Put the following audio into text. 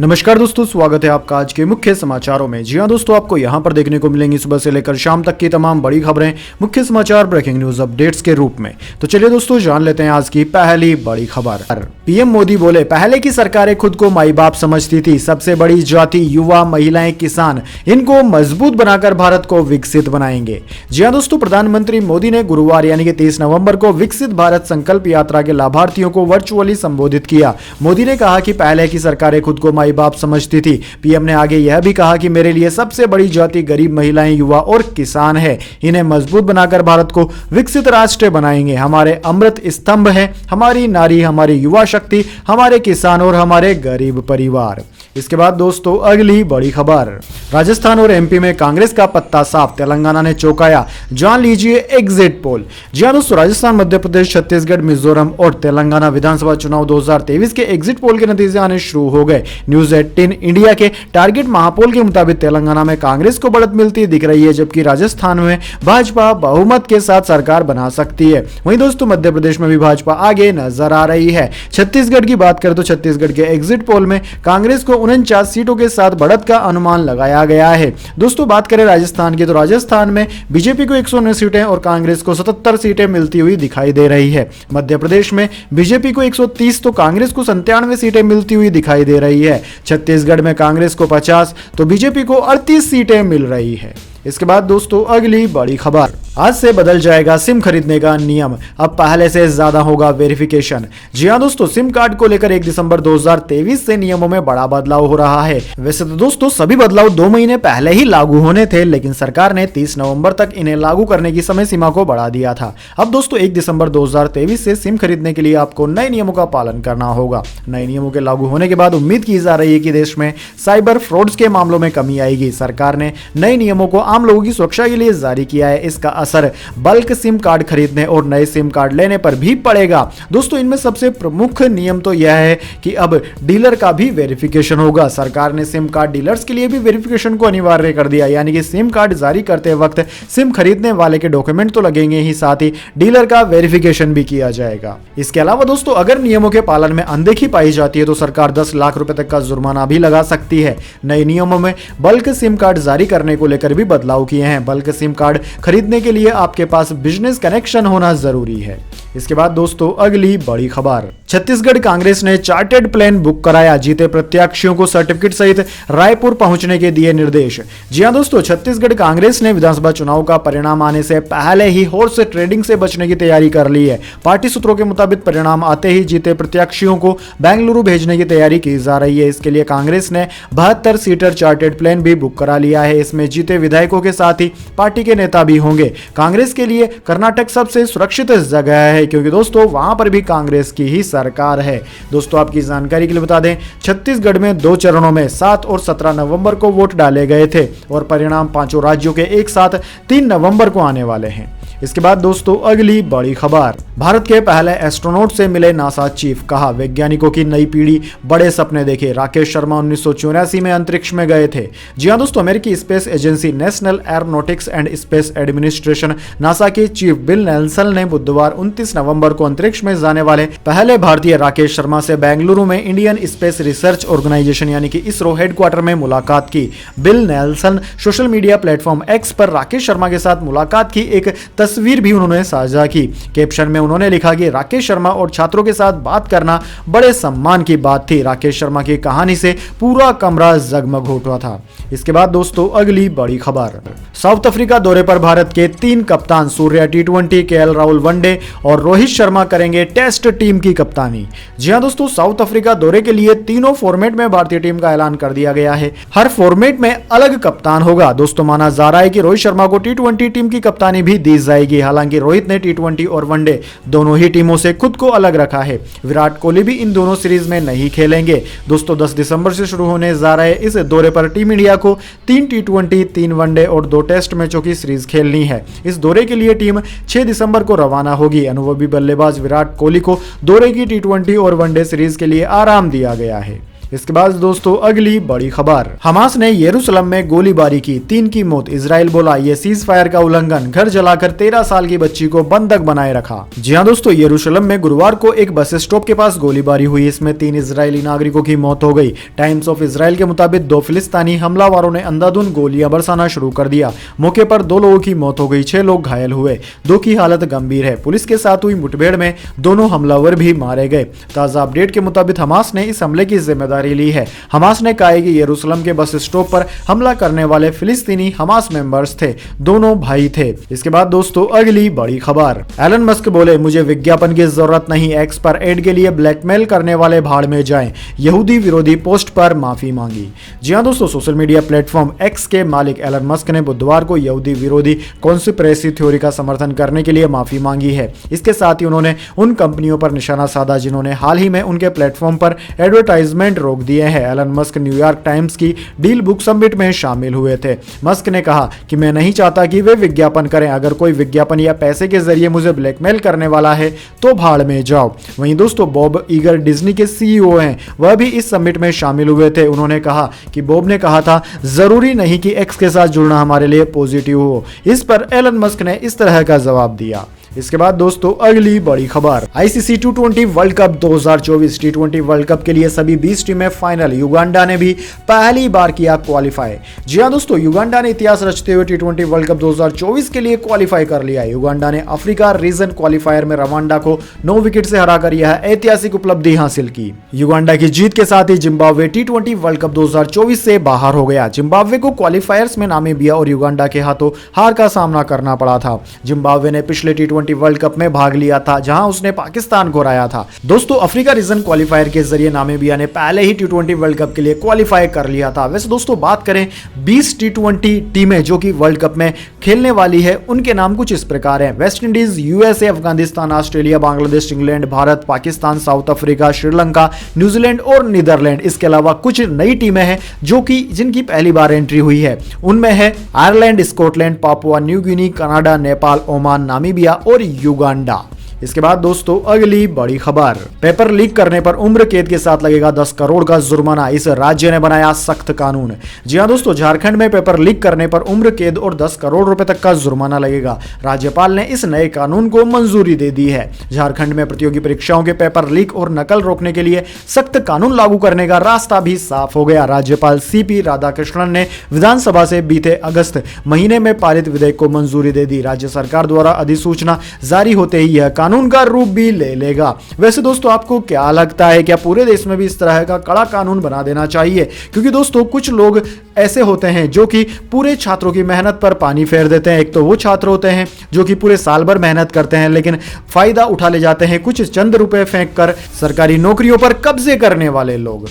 नमस्कार दोस्तों, स्वागत है आपका आज के मुख्य समाचारों में। जी हां दोस्तों, आपको यहां पर देखने को मिलेंगी सुबह से लेकर शाम तक की तमाम बड़ी खबरें मुख्य समाचार ब्रेकिंग न्यूज अपडेट्स के रूप में। तो चलिए दोस्तों, जान लेते हैं आज की पहली बड़ी खबर। पीएम मोदी बोले, पहले की सरकारें खुद को माई बाप समझती थी, सबसे बड़ी जाति युवा, महिलाएं, किसान, इनको मजबूत बनाकर भारत को विकसित बनाएंगे। जी हां दोस्तों, प्रधानमंत्री मोदी ने गुरुवार यानी कि 30 नवंबर को विकसित भारत संकल्प यात्रा के लाभार्थियों को वर्चुअली संबोधित किया। मोदी ने कहा कि पहले की सरकारें खुद को माई बाप समझती थी। पीएम ने आगे यह भी कहा कि मेरे लिए सबसे बड़ी जाति गरीब, महिलाएं, युवा और किसान है। इन्हें मजबूत बनाकर भारत को विकसित राष्ट्र बनाएंगे। हमारे अमृत स्तंभ है हमारी नारी, हमारी युवा शक्ति, हमारे किसान और हमारे गरीब परिवार। इसके बाद दोस्तों अगली बड़ी खबर, राजस्थान और एमपी में कांग्रेस का पत्ता साफ, तेलंगाना ने चौंकाया, जान लीजिए एग्जिट पोल। जी हां दोस्तों, राजस्थान, मध्य प्रदेश, छत्तीसगढ़, मिजोरम और तेलंगाना विधानसभा चुनाव 2023 के एग्जिट पोल के नतीजे आने शुरू हो गए। न्यूज 18 इंडिया के टारगेट महापोल के मुताबिक तेलंगाना में कांग्रेस को बढ़त मिलती दिख रही है, जबकि राजस्थान में भाजपा बहुमत के साथ सरकार बना सकती है। वहीं दोस्तों मध्य प्रदेश में भी भाजपा आगे नजर आ रही है। छत्तीसगढ़ की बात करें तो छत्तीसगढ़ के एग्जिट पोल में कांग्रेस को 49 सीटों के साथ बढ़त का अनुमान लगाया गया है। दोस्तों बात करें राजस्थान की तो राजस्थान में बीजेपी को 119 सीटें और कांग्रेस को 77 सीटें मिलती हुई दिखाई दे रही है। मध्य प्रदेश में बीजेपी को 130 तो कांग्रेस को 97 सीटें मिलती हुई दिखाई दे रही है। छत्तीसगढ़ में कांग्रेस को 50 तो बीजेपी को 38 सीटें मिल रही है। इसके बाद दोस्तों अगली बड़ी खबर, आज से बदल जाएगा सिम खरीदने का नियम, अब पहले से ज्यादा होगा वेरिफिकेशन। जी हां दोस्तों, सिम कार्ड को लेकर 1 दिसंबर 2023 से नियमों में बड़ा बदलाव हो रहा है। वैसे तो दोस्तों सभी बदलाव 2 महीने पहले ही लागू होने थे, लेकिन सरकार ने 30 नवंबर तक इन्हें लागू करने की समय सीमा को बढ़ा दिया था। अब दोस्तों 1 दिसंबर 2023 से सिम खरीदने के लिए आपको नए नियमों का पालन करना होगा। नए नियमों के लागू होने के बाद उम्मीद की जा रही है कि देश में साइबर फ्रॉड्स के मामलों में कमी आएगी। सरकार ने नए नियमों को आम लोगों की सुरक्षा के लिए जारी किया है। इसका असर बल्क सिम कार्ड खरीदने और नए सिम कार्ड लेने पर भी पड़ेगा। दोस्तों इनमें सबसे प्रमुख नियम तो यह है कि अब डीलर का भी वेरिफिकेशन होगा। सरकार ने सिम कार्ड डीलर्स के लिए भी वेरिफिकेशन को अनिवार्य कर दिया, यानी कि सिम कार्ड जारी करते वक्त सिम खरीदने वाले के डॉक्यूमेंट तो लगेंगे ही, साथ ही डीलर का वेरिफिकेशन भी किया जाएगा। इसके अलावा दोस्तों अगर नियमों के पालन में अनदेखी पाई जाती है तो सरकार 10 लाख रुपए तक का जुर्माना भी लगा सकती है। नए नियमों में बल्क सिम कार्ड जारी करने को लेकर भी बदलाव किए हैं। बल्क सिम कार्ड खरीदने के लिए आपके पास बिजनेस कनेक्शन होना जरूरी है। इसके बाद दोस्तों अगली बड़ी खबर, छत्तीसगढ़ कांग्रेस ने चार्टर्ड प्लेन बुक कराया, जीते प्रत्याशियों को सर्टिफिकेट सहित रायपुर पहुंचने के दिए निर्देश। जी हां दोस्तों, छत्तीसगढ़ कांग्रेस ने विधानसभा चुनाव का परिणाम आने से पहले ही हॉर्स ट्रेडिंग से बचने की तैयारी कर ली है। पार्टी सूत्रों के मुताबिक परिणाम आते ही जीते प्रत्याशियों को बेंगलुरु भेजने की तैयारी की जा रही है। इसके लिए कांग्रेस ने 72 सीटर चार्टर्ड प्लेन भी बुक करा लिया है। इसमें जीते विधायकों के साथ ही पार्टी के नेता भी होंगे। कांग्रेस के लिए कर्नाटक सबसे सुरक्षित जगह है, क्योंकि दोस्तों वहां पर भी कांग्रेस की ही सरकार है। दोस्तों आपकी जानकारी के लिए बता दें, छत्तीसगढ़ में 2 चरणों में 7 और 17 नवंबर को वोट डाले गए थे और परिणाम 5 राज्यों के एक साथ 3 नवंबर को आने वाले हैं। इसके बाद दोस्तों अगली बड़ी खबर, भारत के पहले एस्ट्रोनॉट से मिले नासा चीफ, कहा वैज्ञानिकों की नई पीढ़ी बड़े सपने देखे। राकेश शर्मा 1984 में अंतरिक्ष में गए थे। जी हां दोस्तों, अमेरिकी space agency national aeronautics and space administration NASA के चीफ बिल नेल्सन ने बुधवार 29 नवंबर को अंतरिक्ष में जाने वाले पहले भारतीय राकेश शर्मा से बेंगलुरु में इंडियन स्पेस रिसर्च ऑर्गेनाइजेशन यानी कि इसरो हेडक्वार्टर में मुलाकात की। Bill Nelson social media platform x पर राकेश शर्मा के साथ मुलाकात की एक तस्वीर भी उन्होंने साझा की। कैप्शन में उन्होंने लिखा कि राकेश शर्मा और छात्रों के साथ बात करना बड़े सम्मान की बात थी। राकेश शर्मा की कहानी से पूरा कमरा जगमग उठा था। इसके बाद दोस्तों अगली बड़ी खबर, साउथ अफ्रीका दौरे पर भारत के 3 कप्तान, Surya T20, KL Rahul one day और रोहित शर्मा करेंगे टेस्ट टीम की कप्तानी। जी हां दोस्तों, साउथ अफ्रीका दौरे के लिए तीनों फॉर्मेट में भारतीय टीम का ऐलान कर दिया गया है। हर फॉर्मेट में अलग कप्तान होगा। दोस्तों माना जा रहा है कि रोहित शर्मा को T20 टीम की कप्तानी भी दी जाएगी। हालांकि रोहित ने T20 और वनडे दोनों ही टीमों से खुद को अलग रखा है। विराट कोहली भी इन दोनों सीरीज में नहीं खेलेंगे। दोस्तों 10 दिसंबर से शुरू होने जा रहे इस दौरे पर टीम इंडिया को 3 T20, 3 वनडे और 2 टेस्ट मैचों की सीरीज खेलनी है। इस दौरे के लिए टीम 6 दिसंबर को रवाना होगी। अनुभवी बल्लेबाज विराट कोहली को दौरे की T20 और वनडे सीरीज के लिए आराम दिया गया है। इसके बाद दोस्तों अगली बड़ी खबर, हमास ने यरूशलेम में गोलीबारी की, 3 की मौत, इजराइल बोला ये सीज फायर का उल्लंघन, घर जलाकर 13 साल की बच्ची को बंधक बनाए रखा। जी हां दोस्तों, यरूशलेम में गुरुवार को एक बस स्टॉप के पास गोलीबारी हुई, इसमें 3 इजरायली नागरिकों की मौत हो गई। टाइम्स ऑफ इजराइल के मुताबिक 2 फिलिस्तीनी हमलावरों ने अंधाधुंध गोलियां बरसाना शुरू कर दिया। मौके पर 2 लोगों की मौत हो गई, 6 लोग घायल हुए, 2 की हालत गंभीर है। पुलिस के साथ हुई मुठभेड़ में दोनों हमलावर भी मारे गए। ताजा अपडेट के मुताबिक हमास ने इस हमले की जिम्मेदारी ली है। हमास ने कहा है कि यरूशलेम के बस स्टॉप पर हमला करने वाले फिलिस्तीनी हमास मेंबर्स थे, दोनों भाई थे। इसके बाद दोस्तों अगली बड़ी खबर, एलन मस्क बोले मुझे विज्ञापन की जरूरत नहीं, एक्स पर एड के लिए ब्लैकमेल करने वाले भाड़ में जाएं, यहूदी विरोधी पोस्ट पर माफी मांगी। जी हां दोस्तों, सोशल मीडिया प्लेटफॉर्म एक्स के मालिक एलन मस्क ने बुधवार को यहूदी विरोधी कॉन्स्पिरेसी थ्योरी का समर्थन करने के लिए माफी मांगी है। इसके साथ ही उन्होंने उन कंपनियों पर निशाना साधा जिन्होंने हाल ही में उनके प्लेटफॉर्म पर एडवर्टाइजमेंट रोक दिए हैं। एलन मस्क न्यूयॉर्क टाइम्स की डील बुक समिट में शामिल हुए थे। मस्क ने कहा कि मैं नहीं चाहता कि वे विज्ञापन करें, अगर कोई विज्ञापन या पैसे के जरिए मुझे ब्लैकमेल करने वाला है तो भाड़ में जाओ। वहीं दोस्तों बॉब ईगर डिज्नी के सीईओ हैं, वह भी इस समिट में शामिल हुए थे। उन्होंने कहा कि बॉब ने कहा था जरूरी नहीं कि एक्स के साथ जुड़ना हमारे लिए पॉजिटिव हो। इस पर एलन मस्क ने इस तरह का जवाब दिया। इसके बाद दोस्तों अगली बड़ी खबर, ICC T20 world cup 2024 T20 world cup के लिए सभी 20 टीमें फाइनल, युगांडा ने भी पहली बार किया क्वालिफाई। जी हां दोस्तों, युगांडा ने इतिहास रचते हुए T20 वर्ल्ड कप 2024 के लिए क्वालिफाई कर लिया। युगांडा ने अफ्रीका रीजन क्वालिफायर में रवांडा को 9 विकेट से हराकर यह ऐतिहासिक उपलब्धि हासिल की। युगांडा की जीत के साथ ही जिम्बाब्वे T20 वर्ल्ड कप 2024 से बाहर हो गया। जिम्बाब्वे को क्वालिफायर्स में नामीबिया और युगांडा के हाथों हार का सामना करना पड़ा था। जिम्बाब्वे ने पिछले T20 वर्ल्ड कप में भाग लिया था, जहां उसने पाकिस्तान को हराया था। दोस्तों अफ्रीका रीजन क्वालिफायर के जरिए नामीबिया ने पहले ही T20 वर्ल्ड कप के लिए क्वालिफाई कर लिया था। वैसे दोस्तों बात करें 20 T20 टीमें जो कि वर्ल्ड कप में खेलने वाली है, उनके नाम कुछ इस प्रकार हैं: West Indies, USA, Afghanistan, Australia, Bangladesh, England, Bharat, Pakistan, south Africa, Sri Lanka, New Zealand और नीदरलैंड। इसके अलावा कुछ नई टीमें हैं जो कि जिनकी पहली बार एंट्री हुई है। उनमें है Ireland, Scotland, Papua New Guinea, Canada, Nepal, Oman, Namibia और युगांडा। इसके बाद दोस्तों अगली बड़ी खबर, पेपर लीक करने पर उम्र कैद के साथ लगेगा 10 करोड़ का जुर्माना, इस राज्य ने बनाया सख्त कानून। जी हां दोस्तों, झारखंड में पेपर लीक करने पर उम्र कैद और 10 करोड़ रुपए तक का जुर्माना लगेगा। राज्यपाल ने इस नए कानून को मंजूरी दे दी है। झारखंड में प्रतियोगी परीक्षाओं के पेपर लीक और नकल रोकने के लिए सख्त कानून लागू करने का रास्ता भी साफ हो गया। राज्यपाल CP राधाकृष्णन ने विधानसभा से बीते अगस्त महीने में पारित विधेयक को मंजूरी दे दी। राज्य सरकार द्वारा अधिसूचना जारी होते ही यह कानून का रूप भी ले लेगा। वैसे दोस्तों आपको क्या लगता है, क्या पूरे देश में भी इस तरह का कड़ा कानून बना देना चाहिए? क्योंकि दोस्तों कुछ लोग ऐसे होते हैं जो कि पूरे छात्रों की मेहनत पर पानी फेर देते हैं। एक तो वो छात्र होते हैं जो कि पूरे साल भर मेहनत करते हैं लेकिन फायदा उठा ले जाते हैं कुछ चंद रुपए फेंक कर, सरकारी नौकरियों पर कब्जे करने वाले लोग।